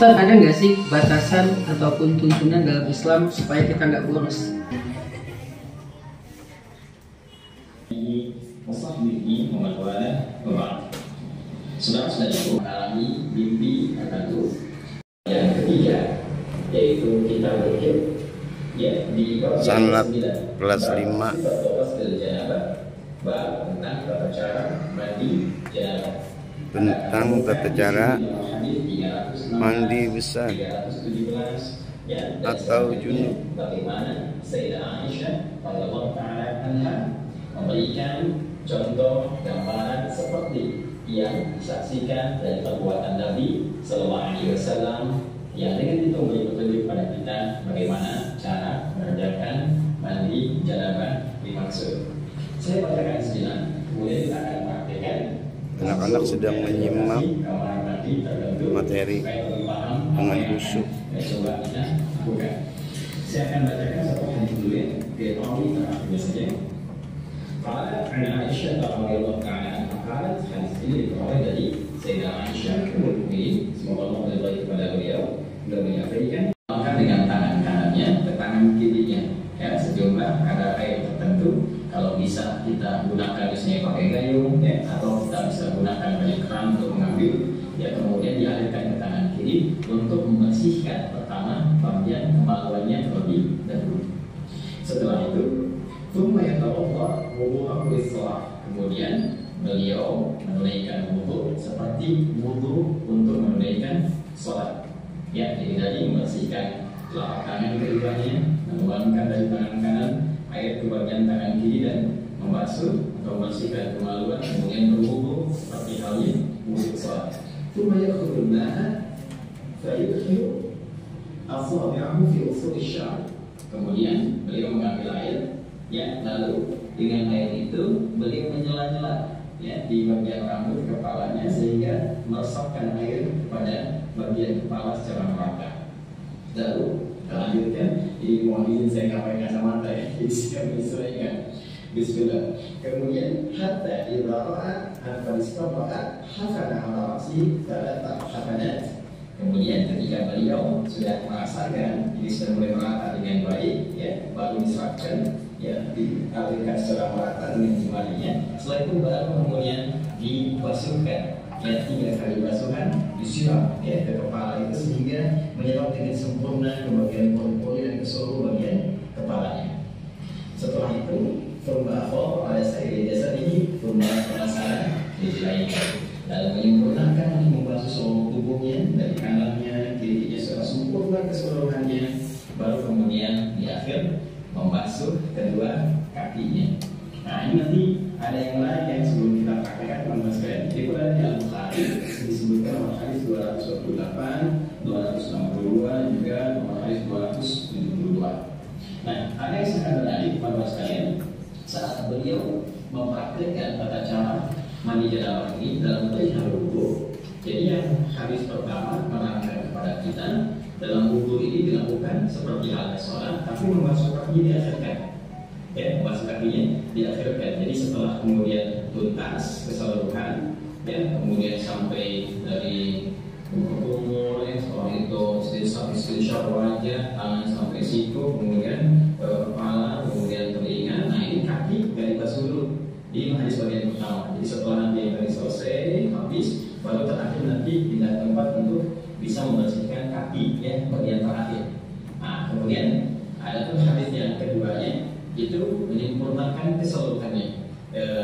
Ustaz, ada nggak sih batasan ataupun tuntunan dalam Islam supaya kita nggak boros? Saudara-saudaraku mengalami mimpi tertentu. Yang ketiga yaitu kita berpikir di sanad kelas 5 tentang tata cara mandi besar atau junub. Bagaimana Sayyidah Aisyah radhiyallahu ta'ala anha memberikan contoh gambaran seperti yang disaksikan dari perbuatan Nabi Sallallahu Alaihi Wasallam, yang dengan itu memberi petunjuk pada kita bagaimana cara mengerjakan mandi janabah dimaksud. Saya bacakan sejenak, kemudian kita akan praktekkan. Anak-anak sedang menyimak materi dengan khusyuk. Coba kita lakukan. Saya akan bacakan satu hadis dulu ya, biar tahu terakhirnya saja. Qala an Aisyah radhiyallahu ta'ala anha qalat, hadis ini diperoleh dari Sayyidah Aisyah ummul mukminin, semoga Allah meridai kepada beliau. Beliau menyampaikan dengan tangan kanannya ke tangan kirinya, ya, sejumlah kadar air tertentu. Kalau bisa kita gunakan misalnya pakai gayung, ya, atau kita bisa gunakan dari keran untuk mengambil, ya, kemudian dialirkan ke tangan kiri untuk membersihkan pertama bagian kemaluannya terlebih dahulu. Setelah itu kemudian beliau menunaikan wudu seperti wudu untuk menunaikan sholat. Ya, jadi tadi membersihkan telapak tangan keduanya, mengeluarkan dari tangan kanan air ke bagian tangan kiri dan membasuh atau membersihkan kemaluan, kemudian berwudu seperti halnya wudu sholat. Kemudian beliau mengambil air, ya, lalu dengan air itu beliau menyela-nyela, ya, di bagian rambut kepalanya sehingga meresapkan air pada bagian kepala secara merata. Lalu lanjutkan, ini mohon izin saya nggak pakai kacamata ya, jadi saya menyesuaikan. Bismillah. Kemudian hatta idza ra'a al-faristaqa hafana ala ra'si thalatha hafanat. Kemudian ketika beliau sudah merasakan ini sudah mulai merata dengan baik, ya, baru diserapkan, ya, dialirkan secara merata dengan jemarinya. Setelah itu baru kemudian dibasuhkan, ya, 3 kali basuhan disiram, ya, ke kepala itu sehingga menyerap dengan sempurna ke bagian pori-pori dan ke seluruh bagian kepalanya. Setelah itu Furbaho pada saya jasa ini penasaran dijelaskan, lalu menyempurnakan membasuh seluruh tubuhnya dari kanannya kirinya secara sempurna keseluruhannya, baru kemudian di akhir membasuh kedua kakinya. Nah, ini nanti ada yang lain yang sebelum kita praktekkan teman-teman sekalian. Jadi pada di Al-Bukhari disebutkan nomor hadis 228, 262 juga nomor hadis 272. Nah, ada yang sangat menarik teman-teman sekalian saat beliau mempraktikkan tata cara mandi janabah ini dalam perihal wudu. Jadi yang hadis pertama menerangkan kepada kita dalam wudu ini dilakukan seperti halnya sholat, tapi membasuh kakinya diakhirkan, ya, membasuh kakinya diakhirkan. Jadi setelah kemudian tuntas keseluruhan, ya, kemudian sampai dari umur, ya, setelah itu sampai wajah, tangan sampai siku, kemudian kepala, kemudian telinga. Nah, ini kaki dari basuh dulu di hadis bagian pertama. Jadi setelah nanti yang tadi selesai habis, baru terakhir nanti pindah tempat untuk bisa membersihkan kaki, ya, bagian terakhir. Nah, kemudian ada tuh hadis yang keduanya itu menyempurnakan keseluruhannya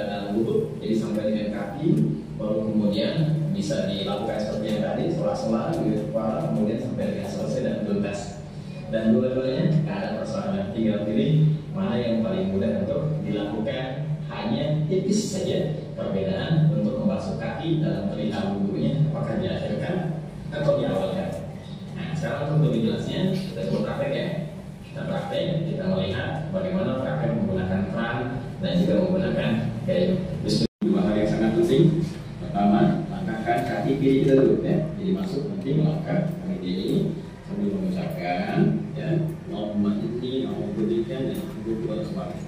dalam wudu. Jadi sampai dengan kaki, baru kemudian bisa dilakukan seperti yang tadi, sela-sela di kepala, kemudian sampai dengan selesai dan tuntas. Dan dua-duanya nggak ada persoalan, tinggal pilih mana yang paling mudah untuk dilakukan. Hanya tipis saja perbedaan untuk membasuh kaki dalam perihal wudunya, apakah diakhirkan atau diawalkan. Nah, sekarang untuk lebih jelasnya kita coba praktek, ya. Kita praktek, kita melihat bagaimana praktek menggunakan keran dan juga menggunakan gayung. Dua hal yang sangat penting. Pertama, langkahkan kaki kiri kita dulu, ya. Jadi masuk nanti melangkah kaki kiri sambil mengucapkan, ya, Allahumma inni a'udzubika min al-khubuthi wal khaba'ith.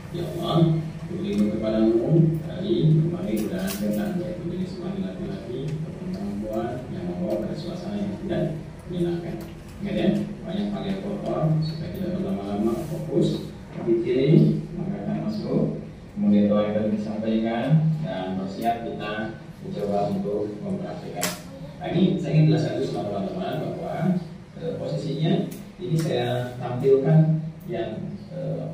Ya Allah, berlindung kepadamu dari berbagai godaan setan, yaitu jenis laki-laki ataupun perempuan yang membawa pada suasana yang tidak menyenangkan. Ingat ya, banyak pakai kotor supaya tidak berlama-lama, fokus di kiri, mengangkat masuk, kemudian doa yang tadi disampaikan dan bersiap kita mencoba untuk mempraktikkan. Nah, ini saya ingin jelaskan dulu sama teman-teman bahwa posisinya ini saya tampilkan yang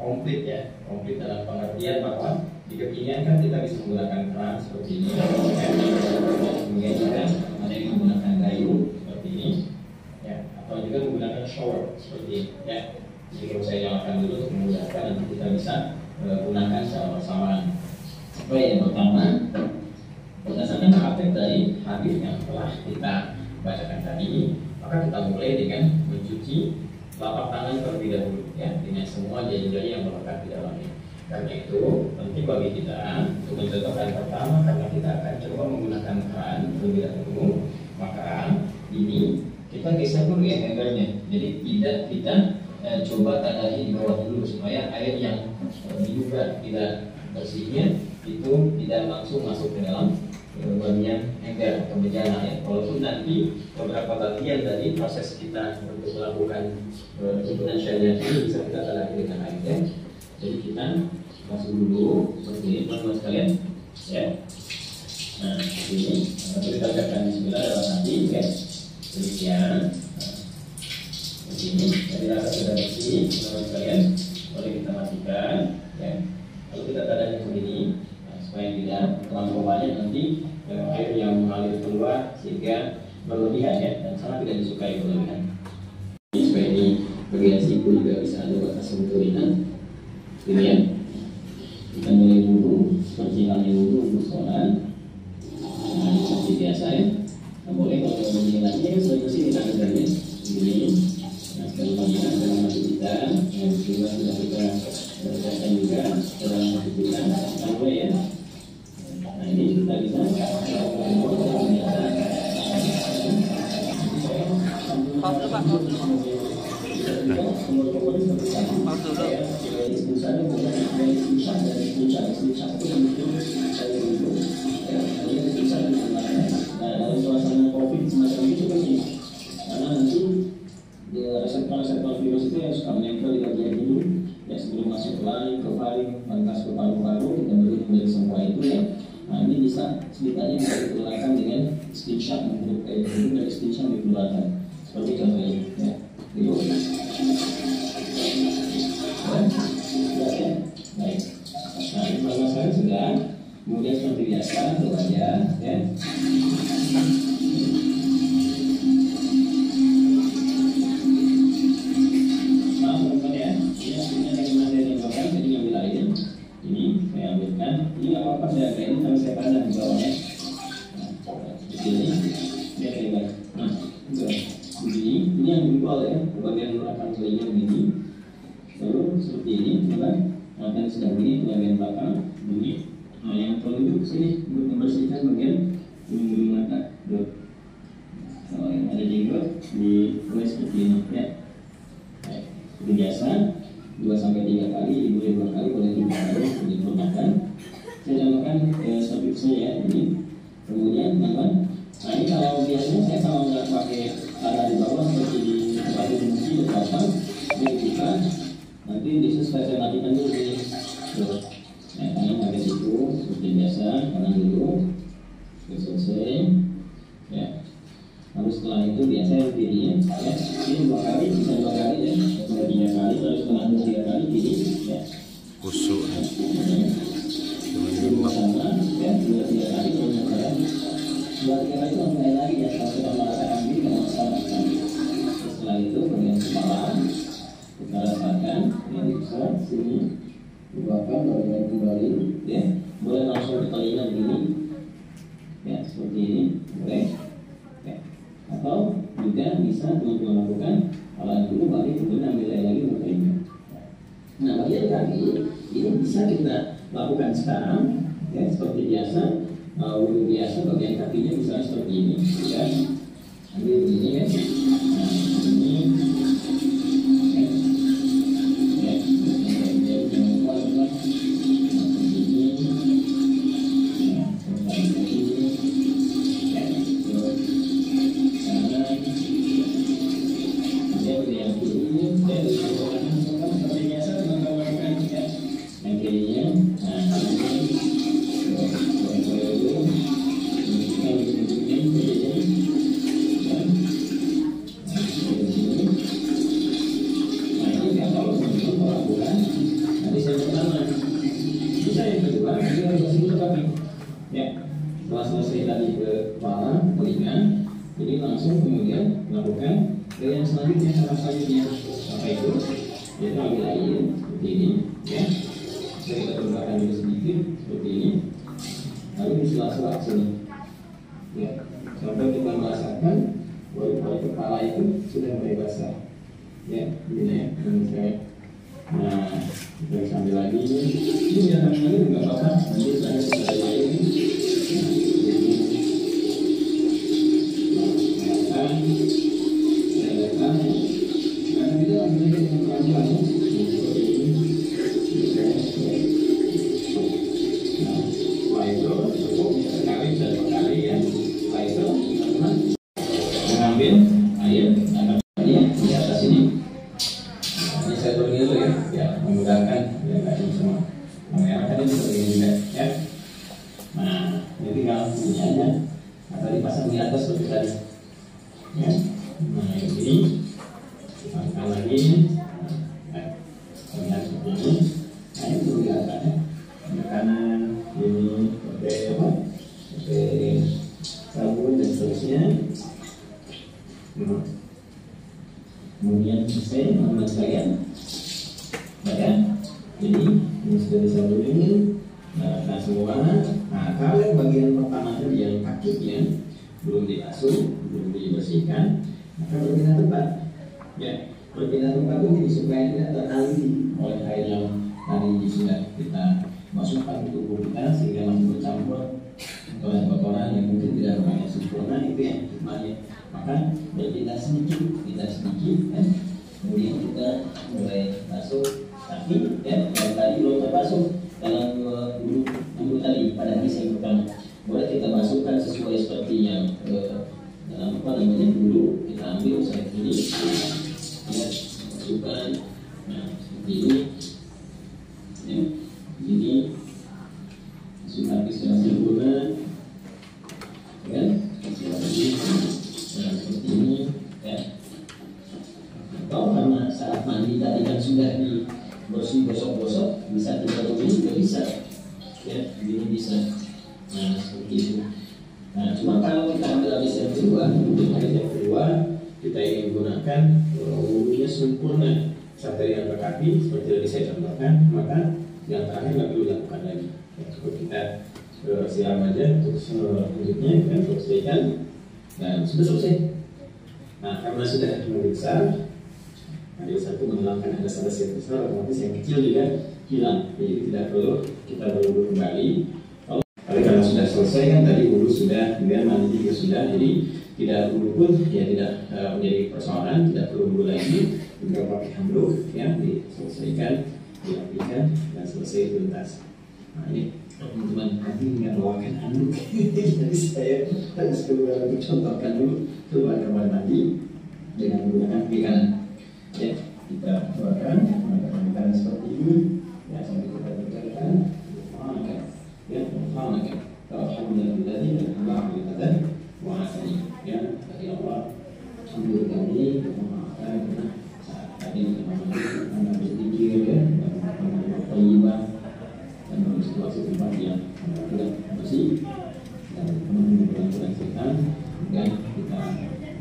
komplit ya, komplit dalam pengertian bahwa di kekinian kan kita bisa menggunakan keran seperti ini, kemudian juga ada yang menggunakan kayu seperti ini, ya, atau juga menggunakan shower seperti ini, ya. Jadi kalau saya nyalakan dulu untuk memudahkan, nanti kita bisa gunakan secara bersamaan. Baik, yang pertama, berdasarkan praktek dari hadis yang telah kita bacakan tadi, maka kita mulai dengan mencuci telapak tangan terlebih dahulu, ya, dengan semua jari-jari yang melekat di dalamnya. Karena itu penting bagi kita untuk mencontohkan pertama, karena kita akan coba menggunakan keran terlebih dahulu, maka ini kita geser dulu ya embernya. Jadi tidak kita coba tadahi di bawah dulu supaya air yang diduga tidak bersihnya itu tidak langsung masuk ke dalam bagian ember atau bejana ya. Walaupun nanti beberapa bagian dari proses kita untuk melakukan himpunan syariah ini bisa kita tadahi dengan air ya. Jadi kita masuk dulu seperti ini teman-teman sekalian ya. Nah ini kita bacakan bismillah dalam hati ya. Demikian. Begini, jadi rasa sudah bersih, teman-teman sekalian, boleh kita matikan, ya. Kalau kita tadanya begini, nah, supaya tidak terlalu banyak nanti air yang mengalir keluar sehingga berlebihan ya, dan sangat tidak disukai berlebihan. Supaya ini bagian siku juga bisa ada batas kemungkinan. Kemudian kita mulai wudhu, seperti halnya wudhu untuk sholat, nah, seperti biasa ya. Nah, boleh kalau menilainya sudah bersih kita ajarnya begini. Nah, sekali lagi dalam hati kita, yang juga sudah kita berdasarkan juga dalam hati kita, sampai ya. Nah ini kita bisa dalam suasana COVID semacam itu penting, karena nanti reseptor virus itu yang suka menempel di bagian hidung ya, sebelum masuk ke laring, ke faring, lantas ke paru-paru dan begitu dari semua itu ya. Nah ini bisa sedikitnya bisa dikeluarkan dengan skin shot, untuk hidung dari skin shot dikeluarkan seperti contohnya ya. Itu ya. Baik. Nah informasi saya sudah, kemudian seperti biasa belajar ya. Ini saya ambilkan, ini apa-apa saya ambilkan, kalau saya pandang di bawahnya. Nah, seperti ini, biar lebar. Nah, begini, ini yang visual ya, bagian belakang bagian begini. Lalu seperti ini, bukan? Akan sedang begini, bagian belakang, begini. Nah, yang telunjuk ke sini untuk membersihkan bagian bulu mata. Kalau yang ada jenggot, dimulai seperti ini ya. Baik, seperti biasa. 2-3 kali, boleh 2 kali, boleh 5 kali diperlukan. Saya contohkan seperti saya ini. Kemudian teman-teman, nah ini kalau biasanya saya kalau nggak pakai arah di bawah seperti di tempat di musik atau apa, dia buka, nanti disesuaikan saya matikan dulu ini. Nah, tangan pakai situ seperti biasa, kanan dulu, selesai, ya. Lalu setelah itu biasanya kiri ya, ini 2 kali, bisa 2 kali ya, 3 kali, terus setelah 3 kali kiri ya. Kusuk. Sama ya, 2-3 kali terus 2 kali itu mulai lagi ya, kalau kita merasakan diri kalau sama sekali. Setelah itu bagian kepala kita rasakan, ya bisa sini, buahkan bagian kembali ya, boleh langsung ke telinga begini ya, seperti ini boleh. Atau juga bisa teman-teman lakukan kalau dulu balik kemudian ambil air lagi untuk telinga. Nah bagian kaki ini bisa kita lakukan sekarang ya, seperti biasa wudhu biasa, bagian kakinya bisa seperti ini ya, ambil begini ya. Nah ini kemudian melakukan yang selanjutnya apa itu? Yaitu ambil air seperti ini, ya. Saya kita tambahkan dulu sedikit seperti ini, lalu di sela-sela sini, ya, sampai kita merasakan bahwa kepala itu sudah mulai basah, ya, begini ya, nah, kita sambil lagi, ini jangan lagi nggak apa-apa, nanti saya sudah air ini, mengambil air di atas ini. Ini saya tulis dulu ya, memudahkan ya nggak ini semua. Mengarahkan ini seperti ini juga, ya. Nah, ini tinggal ini aja atau dipasang di atas seperti tadi. Ya. Nah, ini pasangkan lagi. Nah, lihat seperti ini. Nah, ini perlu diatasnya. Kanan ini pakai apa? Pakai sabun dan seterusnya. Kemudian selesai teman-teman sekalian, ya, jadi ini sudah disambungin, nah semua. Nah, kalau yang bagian pertama tadi yang kakinya belum dibasuh, belum dibersihkan, maka berpindah tempat, ya, berpindah tempat itu supaya tidak teraliri oleh air yang tadi sudah kita masukkan ke tubuh kita sehingga langsung bercampur kotoran-kotoran yang mungkin tidak banyak sempurna, itu yang hikmahnya. Maka berpindah sedikit, kan? Kemudian kita mulai basuh kaki, ya, yang tadi belum terbasuh dalam dulu tadi pada hadis yang pertama. Boleh kita masukkan sesuai seperti yang dalam apa namanya dulu kita ambil seperti ini, ya, masukkan, nah seperti ini, ya, ini masukkan secara sempurna, kan? Seperti ini, ya. Atau karena saat mandi tadi kan sudah dibersih gosok-gosok, bisa kita tumis juga bisa, ya, ini bisa. Nah seperti itu. Nah cuma kalau kita ambil habis yang kedua, kita ingin gunakan wudhunya sempurna sampai yang kaki seperti yang saya contohkan, maka yang terakhir nggak perlu dilakukan lagi. Ya, cukup kita siram aja untuk selanjutnya kan selesaikan. Dan sudah selesai. Nah, karena sudah besar, ada satu menghilangkan ada salah yang besar, otomatis yang kecil juga hilang. Jadi tidak perlu kita berwudu kembali. Kalau karena sudah selesai kan tadi wudu sudah, kemudian mandi juga sudah, jadi tidak wudu pun ya tidak menjadi persoalan, tidak perlu wudu lagi. Tinggal pakai handuk, ya, diselesaikan, dirapikan dan selesai tuntas. Nah ini teman-teman nanti nggak bawakan handuk, jadi saya harus keluar untuk contohkan dulu keluar kamar mandi dengan menggunakan kaki kanan. Ya, kita keluarkan menggunakan kaki kanan seperti ini. Ya, sambil kita berkata, ya, alhamdulillah, alhamdulillah, wahai ya, dari Allah, alhamdulillah kami memaafkan karena saat tadi kita berpikir ya, mengibadah dan situasi tempat yang tidak bersih dan kurang sehat, dan kita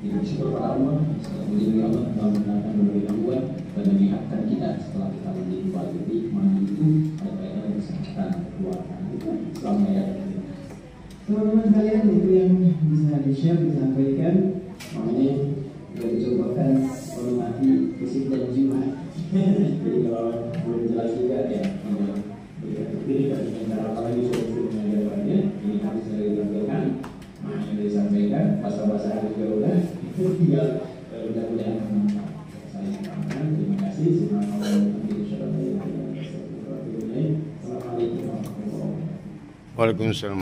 bersyukur kepada Allah, menjadi Allah akan memberi gangguan dan menyehatkan kita setelah kita mandi itu ada kaitan kesehatan keluarga itu selama ya. Teman-teman sekalian, itu yang bisa di-share, disampaikan. Makanya sudah dicobakan menikmati fisik dan jiwa. Jadi kalau belum jelas juga ya, ini cara apa lagi solusinya jawabannya, ini harus dilakukan. Nah, yang disampaikan bahasa-bahasa juga udah, itu tinggal mudah-mudahan bermanfaat. Saya sampaikan terima kasih. Assalamualaikum warahmatullahi wabarakatuh. Waalaikumsalam.